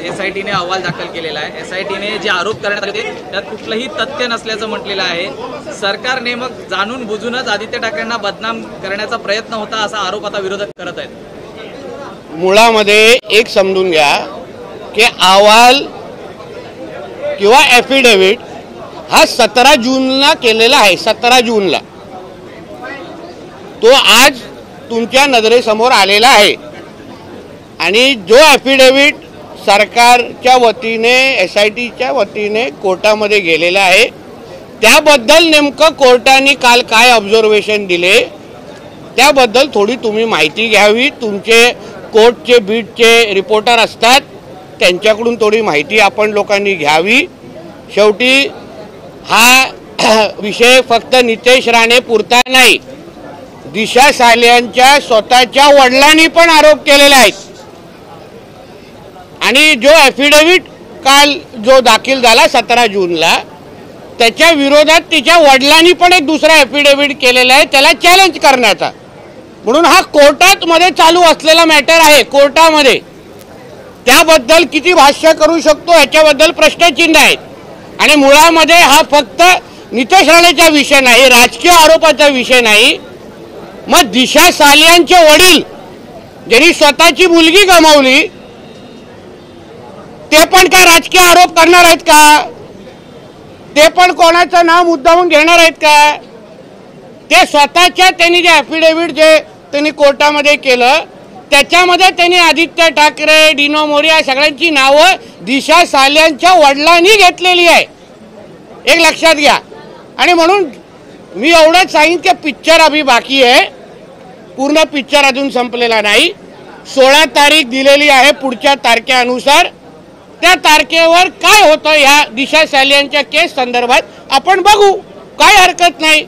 एसआयटीने अहवाल दाखल केलेला आहे। एसआयटीने जे आरोप करण्यात आले त्यात कुठलंही तथ्य नसल्याचं म्हटलेलं आहे। सरकारने मग जाणून बुजूनच आदित्य ठाकरेंना बदनाम करण्याचा प्रयत्न होता असा आरोप आता विरोधक करत आहेत। मुळामध्ये एक समजून घ्या की अहवाल किंवा ॲफिडेव्हिट हा 17 जूनला केलेला आहे। 17 जूनला तो आज तुमच्या नजरेसमोर आलेला आहे आणि जो ॲफिडेव्हिट सरकारच्या वतीने एसआयटीच्या वतीने कोर्टामध्ये गेलेला आहे त्याबद्दल नेमकं कोर्टाने काल काय ऑब्झर्वेशन दिले त्याबद्दल थोडी तुम्ही माहिती घ्यावी। तुमचे कोर्टचे बीटचे रिपोर्टर असतात त्यांच्याकडून थोडी माहिती आपण लोकांनी घ्यावी। शेवटी हा विषय फक्त नितेश राणे पुरता नाही, दिशा सालियांच्या स्वतःच्या वडिलांनी पण आरोप केलेले आहेत आणि जो ॲफिडेव्हिट काल जो दाखल झाला 17 जूनला त्याच्या विरोधात तिच्या वडिलांनी पण एक दुसरा ॲफिडेव्हिट केलेला आहे त्याला चॅलेंज करण्याचा। म्हणून हा कोर्टात मध्ये चालू असलेला मॅटर आहे। कोर्टामध्ये त्याबद्दल किती भाष्य करू शकतो याच्याबद्दल प्रश्नचिन्ह आहेत आणि मुळामध्ये हा फक्त नितेश राणेचा विषय नाही, राजकीय आरोपाचा विषय नाही। मग दिशा सालियांचे वडील ज्यांनी स्वतःची मुलगी गमावली ते पण काय राजकीय आरोप करणार आहेत का? ते पण कोणाचं नाव मुद्दामून घेणार आहेत का? ते स्वतःच्या त्यांनी जे ॲफिडेव्हिट जे त्यांनी कोर्टामध्ये केलं त्याच्यामध्ये त्यांनी आदित्य ठाकरे, डिनो मोरिया सगळ्यांची नावं दिशा सालियांच्या वडिलांनी घेतलेली आहे, एक लक्षात घ्या। आणि म्हणून मी एवढंच सांगेन की पिक्चर अभी बाकी आहे, पूर्ण पिक्चर अजून संपलेला नाही। 16 तारीख दिलेली आहे, पुढच्या तारखेनुसार त्या तारखेवर काय होतं ह्या दिशा सालियांच्या केस संदर्भात आपण बघू, काय हरकत नाही।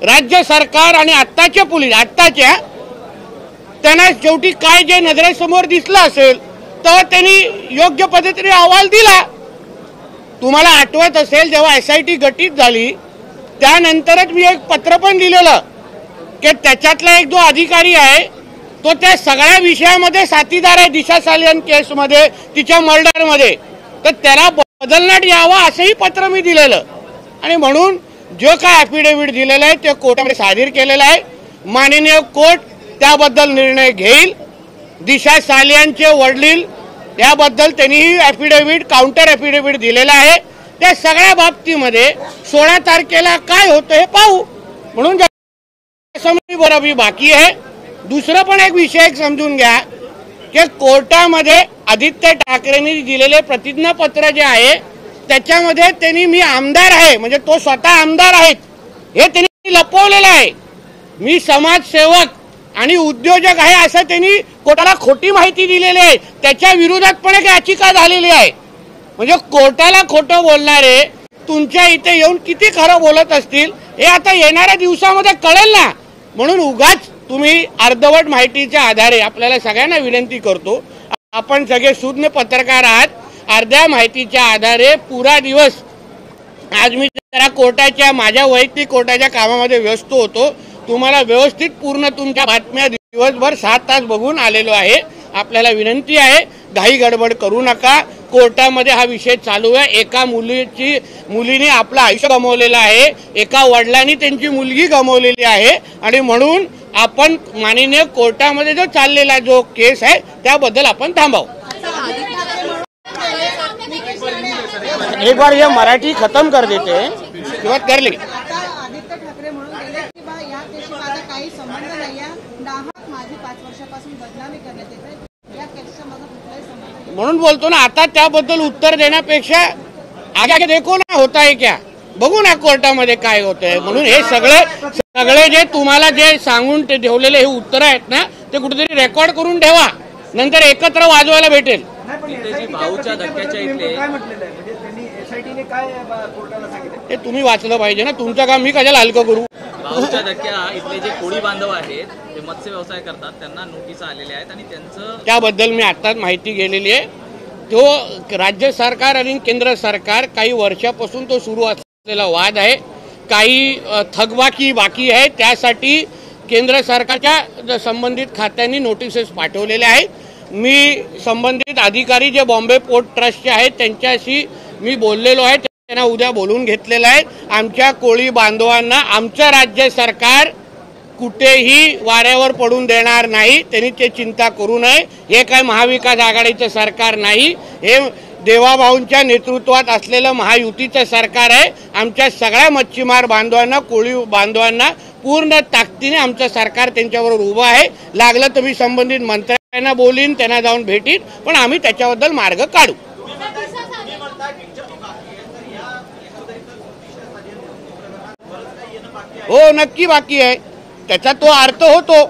राज्य सरकार आणि आत्ताचे पोलीस आत्ताच्या त्यांना शेवटी काय जे नजरेसमोर दिसलं असेल तर त्यांनी योग्य पद्धतीने अहवाल दिला। तुम्हाला आठवत असेल जेव्हा एसआयटी गठीत झाली त्यानंतरच मी एक पत्र पण दिलेलं की त्याच्यातला एक जो अधिकारी आहे तो त्या सगळ्या विषयामध्ये साथीदार आहे दिशा सालियन केसमध्ये, तिच्या मर्डरमध्ये, तर त्याला बदलण्यात यावं असंही पत्र मी दिलेलं। आणि म्हणून जो काय ॲफिडेव्हिट दिलेलं आहे ते कोर्टामध्ये सादर केलेलं आहे। माननीय कोर्ट त्याबद्दल निर्णय घेईल। दिशा सालियांचे वडील याबद्दल त्यांनी ॲफिडेव्हिट काउंटर ॲफिडेव्हिट दिलेला आहे। त्या सगळ्या बाबतीमध्ये 16 तारखेला काय होतं हे पाहू। म्हणून बरोबर बाकी आहे। दुसरं पण एक विषय समजून घ्या की कोर्टामध्ये आदित्य ठाकरेंनी दिलेले प्रतिज्ञापत्र जे आहे त्याच्यामध्ये त्यांनी मी आमदार आहे म्हणजे तो स्वतः आमदार आहेत हे त्यांनी लपवलेलं आहे। मी समाजसेवक आणि उद्योजक आहे असं त्यांनी कोर्टाला खोटी माहिती दिलेली आहे। त्याच्या विरोधात पण एक याचिका झालेली आहे। म्हणजे कोर्टाला खोटं बोलणारे तुमच्या इथे येऊन किती खरं बोलत असतील हे आता येणाऱ्या दिवसामध्ये कळेल ना। म्हणून उगाच तुम्ही अर्धवट माहितीच्या आधारे आपल्याला सगळ्यांना विनंती करतो, आपण सगळे सुज्ञ पत्रकार आहात, अर्ध्या माहितीच्या आधारे पुरा दिवस आज मी जरा कोर्टाच्या माझ्या वैयक्तिक कोर्टाच्या कामामध्ये व्यस्त होतो, तुम्हाला व्यवस्थित पूर्ण तुमच्या बातम्या दिवसभर 7 तास बघून आलेलो आहे। आपल्याला विनंती आहे घाई गडबड करू नका। कोर्टामध्ये हा विषय चालू आहे। एका मुलीने आपलं आयुष्य गमावलेलं आहे, एका वडिलांनी त्यांची मुलगी गमावलेली आहे आणि म्हणून आपण माननीय कोर्टामध्ये जो चाललेला जो केस आहे त्याबद्दल आपण थांबावं। एक बार ये मराठी खत्म कर देते किंवा कर ले। आदित्य ठाकरे म्हणून गेले की बा या केसशी माझा काही संबंध नाहीये, नाहक माझी 5 वर्षापासून बदनामी करण्यात येते, या केसचा माझा कुठलाही संबंध नाही। म्हणून बोलतो ना आता त्याबद्दल उत्तर देण्यापेक्षा आगे देखो ना होता है क्या, बघू ना कोर्टामध्ये काय होतंय। म्हणून हे सगळे जे तुम्हाला जे सांगून ते ठेवलेले हे उत्तर आहेत ना ते कुठेतरी रेकॉर्ड करून ठेवा, नंतर एकत्र वाजवायला भेटेल। भाऊच्या धक्क्याच्या इथले हे तुम्ही वाचलं पाहिजे ना, तुमचं काम मी कशाला हलकं करू। भाऊच्या धक्क्या इथले जे कोळी बांधव आहेत ते मत्स्य व्यवसाय करतात त्यांना नोटीस आलेल्या आहेत आणि त्यांचं त्याबद्दल मी आत्ताच माहिती गेलेली आहे। तो राज्य सरकार आणि केंद्र सरकार काही वर्षापासून तो सुरू असलेला वाद आहे, काही थकबाकी बाकी आहे, त्यासाठी केंद्र सरकारच्या संबंधित खात्यांनी नोटिसेस पाठवलेल्या आहेत। मी संबंधित अधिकारी जे बॉम्बे पोर्ट ट्रस्टचे आहेत त्यांच्याशी मी बोललेलो आहे, त्यांना उद्या बोलून घेतलेलं आहे. आमच्या कोळी बांधवांना आमचं राज्य सरकार कुठेही वाऱ्यावर पडून देणार नाही, त्यांनी ते चिंता करू नये. हे काय महाविकास आघाडीचं सरकार नाही, हे देवाभाऊंच्या नेतृत्वात असलेलं महायुतीचं सरकार आहे. आमच्या सगळ्या मच्छीमार बांधवांना, कोळी बांधवांना पूर्ण ताकदीने आमचं सरकार त्यांच्याबरोबर उभं आहे. लागलं तर मी संबंधित मंत्र्यांना बोलीन, त्यांना जाऊन भेटीन, पण आम्ही त्याच्याबद्दल मार्ग काढू. हो, नक्की बाकी आहे. त्याचा तो अर्थ होतो,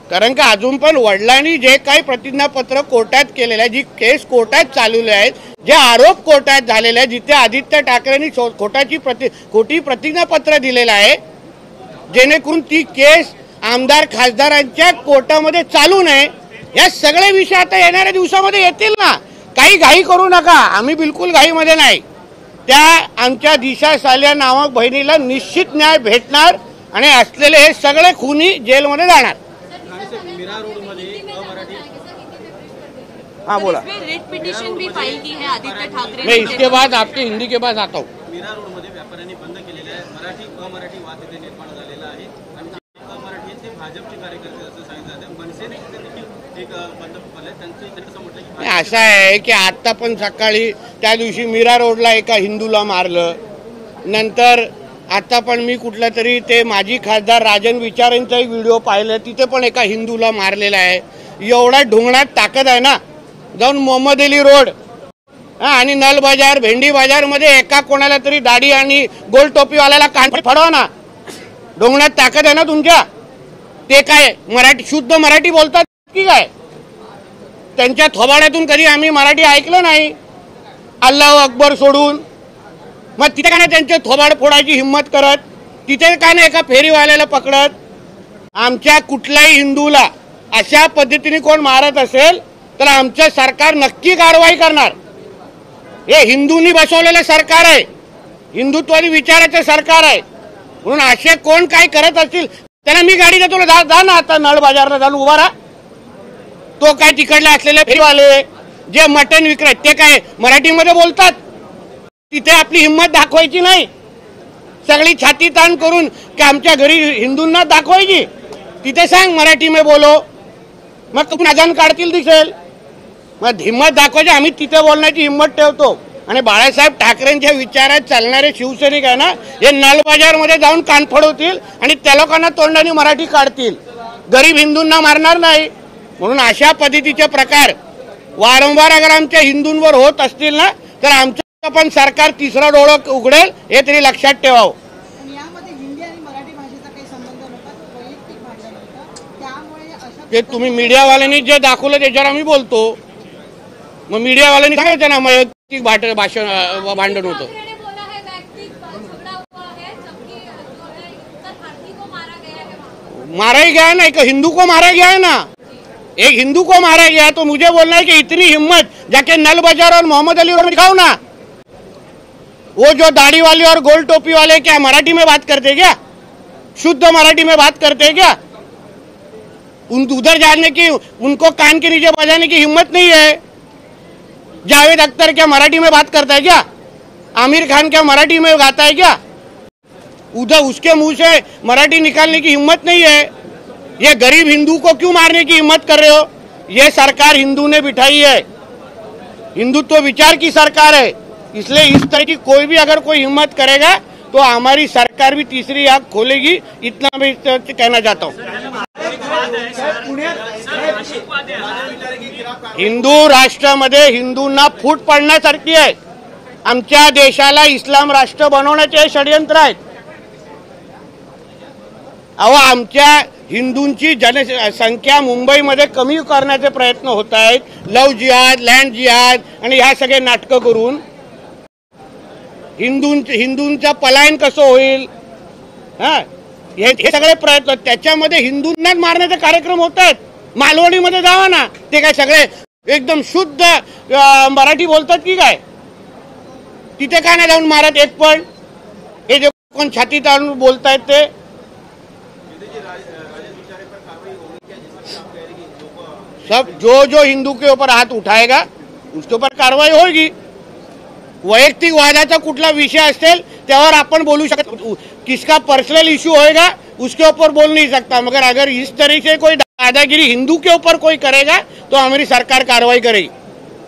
कारण का अजून पण वडिलांनी जे काही प्रतिज्ञापत्र कोर्टात केलेलं आहे, जी केस कोर्टात चालवली आहेत, जे आरोप कोर्टात झालेले आहेत, जिथे आदित्य ठाकरेंनी खोटी प्रतिज्ञापत्र दिलेलं आहे, जेणेकरून ती केस आमदार खासदारांच्या कोर्टामध्ये चालू नये. या सगळे विषय आता येणाऱ्या दिवसामध्ये येतील ना. काही घाई करू नका, आम्ही बिलकुल घाईमध्ये नाही. त्या आमच्या दिशा साल्या नामक बहिणीला निश्चित न्याय भेटणार आणि असलेले हे सगळे खुनी जेलमध्ये जाणार. हाँ बोला. रेड पिटिशन भी फाइल की है आदित्य ठाकरे. मैं इसके बाद आपके हिंदी के बाद आता हूँ. मीरा रोड मध्ये व्यापाऱ्यांनी बंद केलेले आहे. मराठी अमराठी वाद तिथे निर्माण झालेला आहे आणि जे अमराठी आहेत ते भाजपचे कार्यकर्ते असं सांगितलं जाते. मनसेने देखील एक बंद पुकारले. त्यांचं असं म्हटलं की असं आहे की आता पण सकाळी त्या दिवशी मीरा रोडला एका हिंदूला मारलं, नंतर आता पण मी कुठला तरी ते माजी खासदार राजन विचारेंचाही व्हिडिओ पाहिलं, तिथे पण एका हिंदूला मारलेला आहे. एवढा ढोंगणात ताकद आहे ना, जाऊन मोहम्मद अली रोड आणि नल बाजार, भेंडी बाजार मध्ये एका कोणाला तरी दाढी आणि गोल टोपीवाल्याला कान फडवा ना. ढोंगणात ताकद आहे ना तुमच्या. ते काय मराठी, शुद्ध मराठी बोलतात की काय? त्यांच्या थोबाड्यातून कधी आम्ही मराठी ऐकलं नाही, अल्लाह अकबर सोडून. मग तिथे का नाही त्यांचे थोबाड फोडायची हिंमत करत? तिथे का नाही एका फेरीवाल्याला पकडत? आमच्या कुठल्याही हिंदूला अशा पद्धतीने कोण मारत असेल तर आमचं सरकार नक्की कारवाई करणार. हे हिंदूंनी बसवलेलं सरकार आहे, हिंदुत्वादी विचाराचं सरकार आहे. म्हणून असे कोण काय करत असतील त्याला मी गाडी देतो, जा ना आता नळ बाजारला जाऊन उभा राहा. तो काय तिकडले असलेले फेरीवाले जे मटण विकत ते काय मराठीमध्ये बोलतात? तिथे आपली हिंमत दाखवायची नाही, सगळी छाती ताण करून की आमच्या घरी हिंदूंना दाखवायची. तिथे सांग मराठी में बोलो, मग तुम्ही अजान काढतील दिसेल. मग हिंमत दाखवायची, आम्ही तिथे बोलण्याची हिंमत ठेवतो. आणि बाळासाहेब ठाकरेंच्या विचारात चालणारे शिवसैनिक आहे ना, हे नलबाजारमध्ये जाऊन कान फडवतील आणि त्या लोकांना तोंडाने मराठी काढतील, गरीब हिंदूंना मारणार नाही. म्हणून अशा पद्धतीचे प्रकार वारंवार अगर आमच्या हिंदूंवर होत असतील ना तर आमचं पण सरकार तिसरा डोळं उघडेल, हे तरी लक्षात ठेवावं. यामध्ये हिंदी आणि मराठी भाषेचा काही संबंध नव्हता, वैयक्तिक भांडण होतं. त्यामुळे अशा ते तुम्ही मीडियावाल्यांनी जे दाखवलं त्याच्यावर आम्ही बोलतो. मग मीडियावाल्यांनी सांगायचं ना वैयक्तिक भांडण होतं. मारा ही गया है ना, एक हिंदू को मारा गया है ना, एक हिंदू को मारा गया है. तो मुझे बोलना है कि इतनी हिम्मत जाके नल बाजार और मोहम्मद अली रोड में दिखाओ ना. वो जो दाढ़ी वाले और गोल टोपी वाले क्या मराठी में बात करते क्या? शुद्ध मराठी में बात करते क्या? उधर जाने की, उनको कान के नीचे बजाने की हिम्मत नहीं है. जावेद अख्तर क्या मराठी में बात करता है क्या? आमिर खान क्या मराठी में गाता है क्या? उधर उसके मुंह से मराठी निकालने की हिम्मत नहीं है. ये गरीब हिंदू को क्यों मारने की हिम्मत कर रहे हो? ये सरकार हिंदू ने बिठाई है, हिंदुत्व विचार की सरकार है. इसलिए इस तरह की कोई भी अगर कोई हिम्मत करेगा तो हमारी सरकार भी तीसरी आंख खोलेगी. इतना मैं कहना चाहता हूँ. हिंदू राष्ट्रामध्ये हिंदूंना फूट पडण्यासारखी आहे. आमच्या देशाला इस्लाम राष्ट्र बनवण्याचे षडयंत्र आहेत. अहो, आमच्या हिंदूंची जनसंख्या मुंबईमध्ये कमी करण्याचे प्रयत्न होत आहेत. लव जिहाद, लँड जिहाद आणि ह्या सगळे नाटकं करून हिंदूंचं पलायन कसं होईल, हे सगळे प्रयत्न, त्याच्यामध्ये हिंदूंनाच मारण्याचे कार्यक्रम होत आहेत. मालवणीमध्ये जावा ना, ते काय सगळे एकदम शुद्ध मराठी बोलतात की काय? तिथे काय नाही जाऊन मारत एक पण. हे जे कोण छाती ताणून बोलतायत ते सब जो हिंदू के ऊपर हाथ उठाएगा उसके ऊपर कारवाई होगी. वैयक्तिक वादाचा कुठला विषय असेल त्यावर आपण बोलू शकत. किसका पर्सनल इश्यू होएगा उसके ऊपर बोल नहीं सकता, मगर अगर इस तरह से कोई दादागिरी हिंदू के ऊपर कोई करेगा तो हमारी सरकार कार्रवाई करेगी.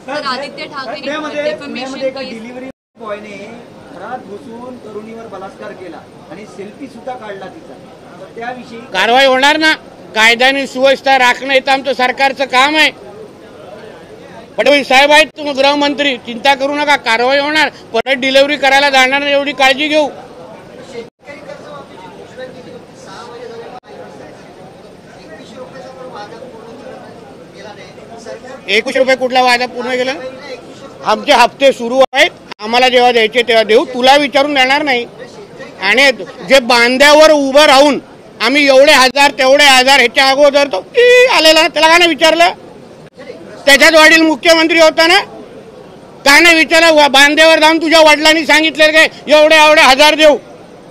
सर, आदित्य ठाकरे पुण्यामध्ये defamation एका case- डिलिव्हरी बॉयने घरात घुसून तरुणीवर बलात्कार केला आणि सेल्फी सुद्धा काढला तिचा. तर त्याविषयी कारवाई होणार ना. कायद्याने सुव्यवस्था राखणं हे तर आमचं सरकारचं काम आहे. फडणवीस साहेब आहेत तुम्ही गृहमंत्री, चिंता करू नका, कारवाई होणार. परत डिलिव्हरी करायला जाणार नाही एवढी काळजी घेऊ. 21 रुपये कुठला वादा पूर्ण केला. आमचे हप्ते सुरू आहेत, आम्हाला जेव्हा द्यायचे तेव्हा देऊ, तुला विचारून देणार नाही. आणि जे बांध्यावर उभं राहून आम्ही एवढे हजार तेवढे हजार ह्याच्या अगोदर तो आलेला त्याला का नाही विचारलं. त्याच्यात वडील मुख्यमंत्री होता ना, का नाही विचारलं. बांध्यावर जाऊन तुझ्या वडिलांनी सांगितलं काय एवढे एवढे हजार देऊ.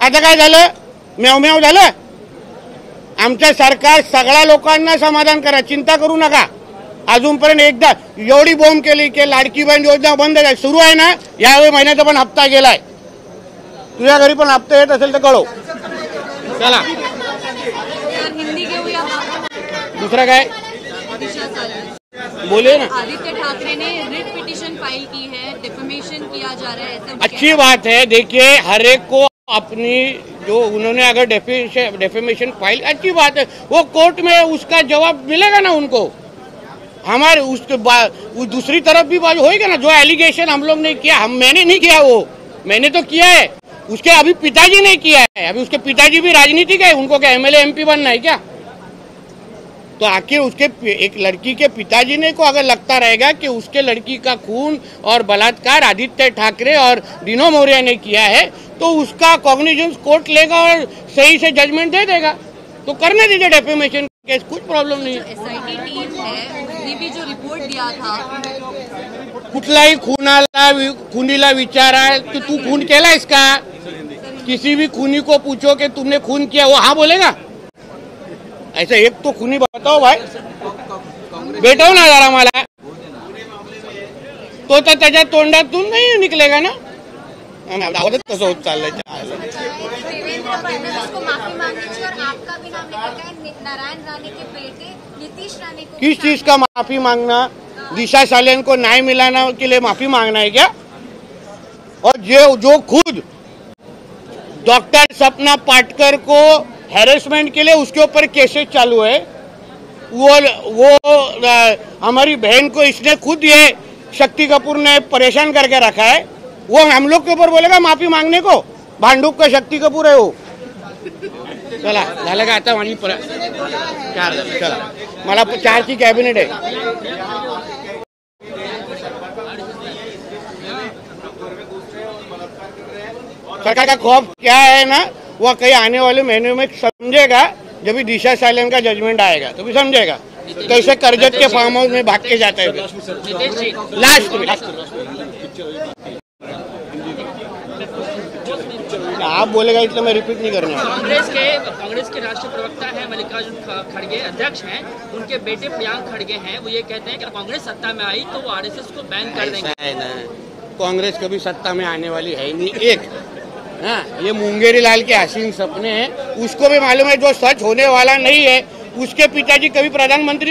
आता काय झालं, मेव झालं. आमचं सरकार सगळ्या लोकांना समाधान करा, चिंता करू नका. अजूनपर्यंत एकदा एवढी बॉम्ब केली की लाडकी बहीण योजना बंद आहे, सुरू आहे ना. यावेळी महिन्याचा पण हप्ता गेलाय. तुझ्या घरी पण हप्ता येत असेल तर कळव. चला सर, हिंदी घेऊया का? दुसरा काय दिशा सालन. बोले ना. आदित्य ठाकरे ने रिट पिटीशन फाइल की है, डिफेमेशन किया जा रहा है, ऐसा वो अच्छी बात है. देखिए हर एक को अपनी जो उन्होंने अगर डेफेमेशन फाइल, अच्छी बात है. वो कोर्ट में उसका जवाब मिलेगा ना उनको. हमारे उस दूसरी तरफ भी बात होएगा ना. जो एलिगेशन हम लोग ने किया, मैंने नहीं किया, वो मैंने तो किया है. उसके अभी पिताजी ने किया है. अभी उसके पिताजी भी राजनीतिक है, उनको क्या एमएलए एमपी बनना है क्या. तो आखिर उसके एक लड़की के पिताजी ने को अगर लगता रहेगा कि उसके लड़की का खून और बलात्कार आदित्य ठाकरे और डिनो मौर्य ने किया है, तो उसका कॉग्निजेंस कोर्ट लेगा और सही से जजमेंट दे देगा. तो करने दीजिए डेफेमेशन केस, कुछ प्रॉब्लम नहीं है. SIT टीम है, उसने भी जो रिपोर्ट दिया था, कुठलाही खुनीला विचारा तो तू खून केलायस का. किसी भी खूनी को पूछो कि तुमने खून किया, वो हाँ बोलेगा. ऐसा एक तो खूनी बताओ भाई, भेटव ना जरा मला. तो तर त्याच्या तोंडातून नाही निकलेगा ना. आवाजच कसं होत चाललंय. देवेंद्र फडणवीस को माफी मांगनी चाहिए और आपका भी नाम लेकर के नारायण राणे के बेटे नीतीश राणे को किस चीज का माफी मांगना. दिशा सालन को न्याय मिलाने के लिए माफी मांगना है क्या. और जो खुद डॉक्टर सपना पाटकर को हैरेसमेंट के लिए उसके ऊपर केसेस चालू है, वो हमारी बहन को इसने खुद ये शक्ति कपूर ने परेशान करके रखा है. वो हम लोग के ऊपर बोलेगा माफी मांगने को. भांडूप का शक्ति कपूर है वो. चला झालं का आता माझी 4 झालं. चला मला 4 की कॅबिनेट आहे. सरकार का खौफ क्या है ना, वह कहीं आने वाले महीने में समझेगा. जब भी दिशा सालन का जजमेंट आएगा तो भी समझेगा कैसे कर्जत के फार्म हाउस में भाग के जाता है. लास्ट में आप बोलेगा इसलिए मैं रिपीट नहीं करने वाला. कांग्रेस के राष्ट्रीय प्रवक्ता है मल्लिकार्जुन खड़गे, अध्यक्ष हैं. उनके बेटे प्रियांक खड़गे हैं, वो ये कहते हैं कि कांग्रेस सत्ता में आई तो वो आरएसएस को बैन कर देंगे. कांग्रेस कभी सत्ता में आने वाली है नहीं. एक हाँ, ये मुंगेरी लाल के हसीन सपने हैं. उसको भी मालूम है जो सच होने वाला नहीं है. उसके पिताजी कभी प्रधानमंत्री